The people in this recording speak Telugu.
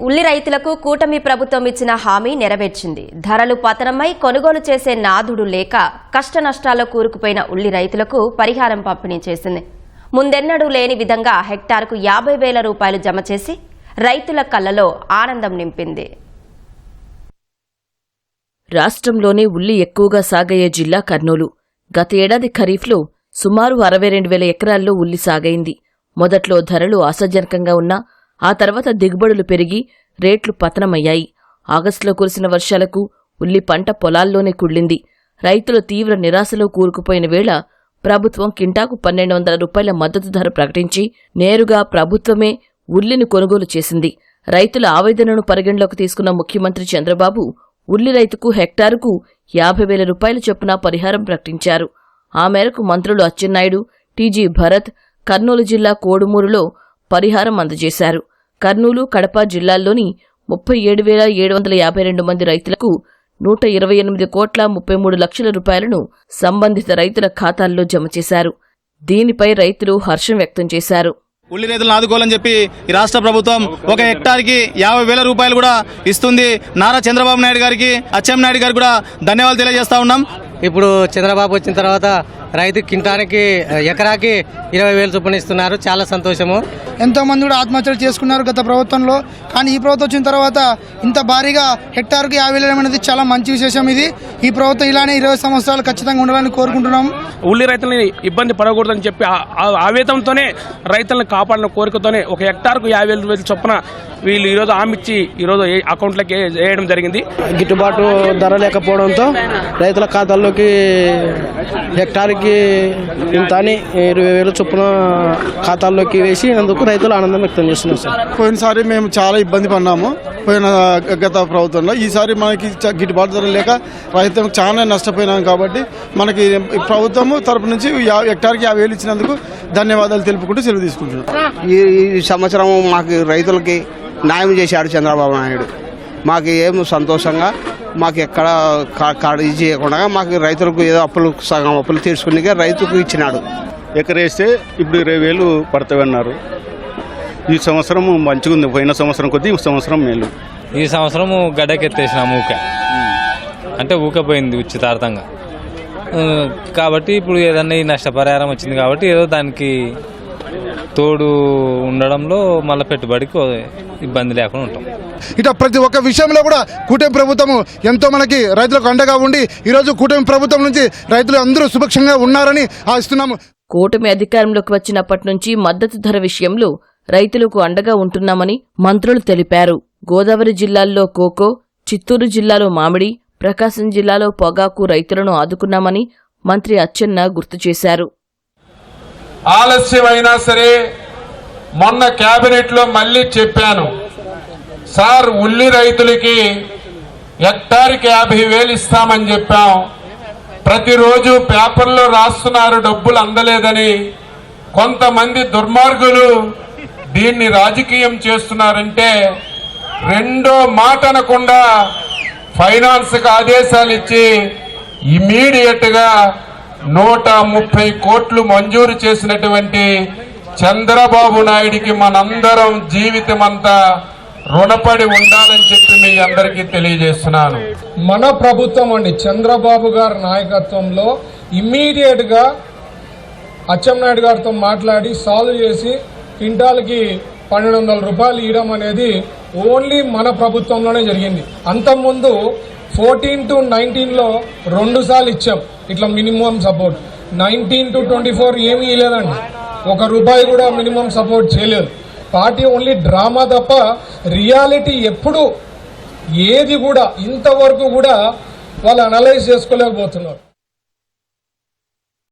ఉల్లి రైతులకు కూటమి ప్రభుత్వం ఇచ్చిన హామీ నెరవేర్చింది. ధరలు పతనమై కొనుగోలు చేసే నాదుడు లేక కష్టనష్టాల్లో కూరుకుపోయిన ఉల్లి రైతులకు పరిహారం పంపిణీ చేసింది. ముందెన్నడూ లేని విధంగా హెక్టార్కు 50,000 రూపాయలు జమ చేసి రైతుల కళ్లలో ఆనందం నింపింది. రాష్ట్రంలోనే ఉల్లి ఎక్కువగా సాగయ్యే జిల్లా కర్నూలు. గత ఏడాది ఖరీఫ్లో సుమారు 62,000 ఎకరాల్లో ఉల్లి సాగైంది. మొదట్లో ధరలు ఆశాజనకంగా ఉన్నా ఆ తర్వాత దిగుబడులు పెరిగి రేట్లు పతనమయ్యాయి. ఆగస్టులో కురిసిన వర్షాలకు ఉల్లి పంట పొలాల్లోనే కుళ్ళింది. రైతులు తీవ్ర నిరాశలో కూరుకుపోయిన వేళ ప్రభుత్వం కింటాకు 1,200 రూపాయల మద్దతు ధర ప్రకటించి నేరుగా ప్రభుత్వమే ఉల్లిని కొనుగోలు చేసింది. రైతుల ఆవేదనను పరిగణలోకి తీసుకున్న ముఖ్యమంత్రి చంద్రబాబు ఉల్లి రైతుకు హెక్టారుకు 50,000 రూపాయల చొప్పున పరిహారం ప్రకటించారు. ఆ మేరకు మంత్రులు అచ్చెన్నాయుడు, టీజీ భరత్ కర్నూలు జిల్లా కోడుమూరులో పరిహారం అందజేశారు. కర్నూలు, కడప జిల్లాల్లోని 37,752 మంది రైతులకు 128,33 లక్షల రూపాయలను సంబంధిత రైతుల ఖాతాల్లో జమ చేశారు. దీనిపై రైతులు హర్షం వ్యక్తం చేశారు. ఉల్లి రైతులను ఆదుకోవాలని చెప్పి ఈ రాష్ట్ర ప్రభుత్వం ఒక హెక్టార్కి 50,000 రూపాయలు కూడా ఇస్తుంది. నారా చంద్రబాబు నాయుడు గారికి, అచ్చెన్నాయుడు గారికి కూడా ధన్యవాదాలు తెలియజేస్తా ఉన్నాం. ఇప్పుడు చంద్రబాబు వచ్చిన తర్వాత రైతు కింటానికి ఎకరాకి 20,000 చొప్పున ఇస్తున్నారు. చాలా సంతోషము. ఎంతో మంది కూడా ఆత్మహత్యలు చేసుకున్నారు గత ప్రభుత్వంలో. కానీ ఈ ప్రభుత్వం వచ్చిన తర్వాత ఇంత భారీగా హెక్టార్కి 50,000 అనేది చాలా మంచి విశేషం. ఇది ఈ ప్రభుత్వం ఇలానే 20 సంవత్సరాలు ఖచ్చితంగా ఉండాలని కోరుకుంటున్నాం. ఉల్లి రైతులని ఇబ్బంది పడకూడదని చెప్పి ఆవేదంతోనే రైతులను కాపాడిన కోరికతోనే ఒక హెక్టార్కు 50,000 చొప్పున వీళ్ళు ఈరోజు హామీచ్చి ఈరోజు అకౌంట్లోకి వేయడం జరిగింది. గిట్టుబాటు ధర లేకపోవడంతో రైతుల ఖాతాల్లోకి హెక్టార్కి ఇంత అని 20,000 చొప్పున ఖాతాల్లోకి వేసినందుకు రైతులు ఆనందం వ్యక్తం చేస్తున్నారు సార్. పోయినసారి మేము చాలా ఇబ్బంది పడినాము పోయిన గత ప్రభుత్వంలో. ఈసారి మనకి గిట్టుబాటు ధర లేక రైతులకు చాలా నష్టపోయినాం. కాబట్టి మనకి ప్రభుత్వం తరపు నుంచి హెక్టార్కి 50,000 ఇచ్చినందుకు ధన్యవాదాలు తెలుపుకుంటూ సెలవు తీసుకుంటున్నాం. ఈ సంవత్సరం మాకు రైతులకి న్యాయం చేశాడు చంద్రబాబు నాయుడు. మాకు ఏం సంతోషంగా మాకు ఎక్కడ ఇది చేయకుండా మాకు రైతులకు ఏదో సగం అప్పులు తీర్చుకునే రైతుకు ఇచ్చినాడు. ఎకరేస్తే ఇప్పుడు 20,000 పడతాయన్నారు. ఈ సంవత్సరం మంచిగా ఉంది. పోయిన సంవత్సరం కొద్దీ ఈ సంవత్సరం మేలు. ఈ సంవత్సరం గడ్డకెత్తేసినాము అంటే ఊకపోయింది ఉచితార్థంగా. కాబట్టి ఇప్పుడు ఏదన్నా ఈ నష్టపరిహారం వచ్చింది కాబట్టి ఏదో దానికి తోడు ఉండడంలో మళ్ళీ పెట్టుబడికి ఇబ్బంది లేకుండా ఉంటాం. ఇట్లా ప్రతి ఒక్క విషయంలో కూడా కూటమి ప్రభుత్వం ఎంతో మనకి రైతులకు అండగా ఉండి ఈరోజు కూటమి ప్రభుత్వం నుంచి రైతులు అందరూ సుభిక్షంగా ఉన్నారని ఆశిస్తున్నాము. కూటమి అధికారంలోకి వచ్చినప్పటి నుంచి మద్దతు ధర విషయంలో రైతులకు అండగా ఉంటున్నామని మంత్రులు తెలిపారు. గోదావరి జిల్లాల్లో కోకో, చిత్తూరు జిల్లాలో మామిడి, ప్రకాశం జిల్లాలో పొగాకు రైతులను ఆదుకున్నామని మంత్రి అచ్చెన్న గుర్తు చేశారు. ఆలస్యమైనా సరే మొన్న కేబినెట్లో మళ్ళీ చెప్పాను సార్, ఉల్లి రైతులకి హెక్టార్కి 50,000 ఇస్తామని చెప్పాం. ప్రతిరోజు పేపర్లో రాస్తున్నారు డబ్బులు అందలేదని. కొంతమంది దుర్మార్గులు దీన్ని రాజకీయం చేస్తున్నారంటే రెండో మాట అనకుండా ఫైనాన్స్కి ఆదేశాలు ఇచ్చి ఇమీడియట్ గా 130 కోట్లు మంజూరు చేసినటువంటి చంద్రబాబు నాయుడికి మనందరం జీవితమంతా రుణపడి ఉండాలని చెప్పి మీ అందరికీ తెలియజేస్తున్నాను. మన ప్రభుత్వం అండి చంద్రబాబు గారి నాయకత్వంలో ఇమ్మీడియట్ గా అచ్చెన్నాయుడు గారితో మాట్లాడి సాల్వ్ చేసి క్వింటాల్కి 1,200 రూపాయలు ఇవ్వడం అనేది ఓన్లీ మన ప్రభుత్వంలోనే జరిగింది. అంతకుముందు 14 to 19లో 2 సార్లు ఇచ్చాం ఇట్లా మినిమం సపోర్ట్. 19 to 24 ఏమీ ఇవ్వలేదండి. ₹1 కూడా మినిమం సపోర్ట్ చేయలేదు. పార్టీ ఓన్లీ డ్రామా తప్ప రియాలిటీ ఎప్పుడు ఏది కూడా ఇంతవరకు కూడా వాళ్ళు అనలైజ్ చేసుకోలేకపోతున్నారు.